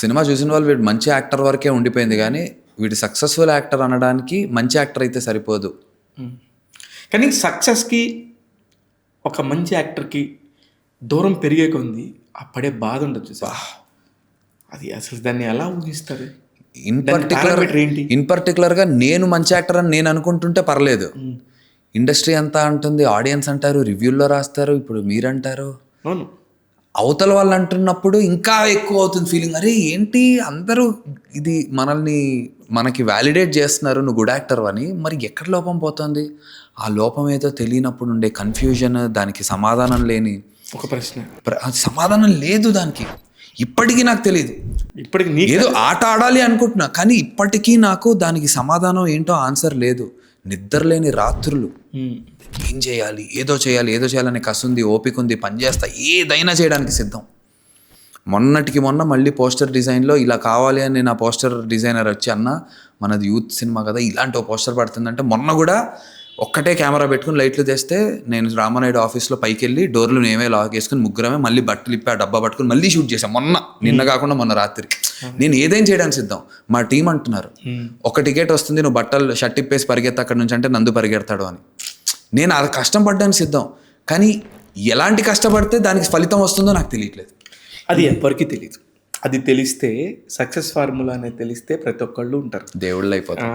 Cinema చూసిన వాళ్ళు వీడు మంచి యాక్టర్ వరకే ఉండిపోయింది కానీ వీడు సక్సెస్ఫుల్ యాక్టర్ అనడానికి మంచి యాక్టర్ అయితే సరిపోదు. కానీ సక్సెస్కి ఒక మంచి యాక్టర్కి దూరం పెరిగే కొంది ఆ పడే బాధ ఉండొచ్చు సార్. అది అసలు దాన్ని ఎలా ఊహిస్తారు? ఇన్ పర్టికులర్గా నేను మంచి యాక్టర్ అని నేను అనుకుంటుంటే పర్లేదు. ఇండస్ట్రీ అంతా అంటుంది, ఆడియన్స్ అంటారు, రివ్యూల్లో రాస్తారు, ఇప్పుడు మీరంటారు, అవును అవతల వాళ్ళు అంటున్నప్పుడు ఇంకా ఎక్కువ అవుతుంది ఫీలింగ్. అరే ఏంటి అందరూ ఇది మనకి వ్యాలిడేట్ చేస్తున్నారు నువ్వు గుడ్ యాక్టర్ అని, మరి ఎక్కడ లోపం పోతుంది? ఆ లోపం ఏదో తెలియనప్పుడు ఉండే కన్ఫ్యూజన్, దానికి సమాధానం లేని ఒక ప్రశ్న, సమాధానం లేదు దానికి. ఇప్పటికీ నాకు తెలియదు. ఇప్పటికి ఏదో ఆట ఆడాలి అనుకుంటున్నా కానీ ఇప్పటికీ నాకు దానికి సమాధానం ఏంటో ఆన్సర్ లేదు. నిద్రలేని రాత్రులు, ఏం చేయాలి, ఏదో చేయాలనే కసుంది, ఓపిక ఉంది, పని చేస్తా, ఏదైనా చేయడానికి సిద్ధం. మొన్నటికి మొన్న మళ్ళీ పోస్టర్ డిజైన్లో ఇలా కావాలి అని నా పోస్టర్ డిజైనర్ వచ్చి, అన్న మనది యూత్ సినిమా కదా ఇలాంటి ఓ పోస్టర్ పడుతుందంటే, మొన్న కూడా ఒక్కటే కెమెరా పెట్టుకుని లైట్లు తెస్తే నేను రామానాయుడు ఆఫీస్లో పైకి వెళ్ళి డోర్లు నేమే లాక్ వేసుకుని ముగ్గురమే మళ్ళీ బట్టలు ఇప్పి ఆ డబ్బా పట్టుకుని మళ్ళీ షూట్ చేశాం. నిన్న కాకుండా మొన్న రాత్రి. నేను ఏదేం చేయడానికి సిద్ధం. మా టీం అంటున్నారు ఒక టికెట్ వస్తుంది, నువ్వు బట్టలు షర్ట్ ఇప్పేసి పరిగెత్తా అక్కడ నుంచి అంటే నందు పరిగెడతాడు అని. నేను అది కష్టం పడ్డానికి సిద్ధం, కానీ ఎలాంటి కష్టపడితే దానికి ఫలితం వస్తుందో నాకు తెలియట్లేదు. అది ఎవరికి తెలియదు. అది తెలిస్తే సక్సెస్ ఫార్ములా అనేది తెలిస్తే ప్రతి ఒక్కళ్ళు ఉంటారు, దేవుళ్ళు అయిపోతారు.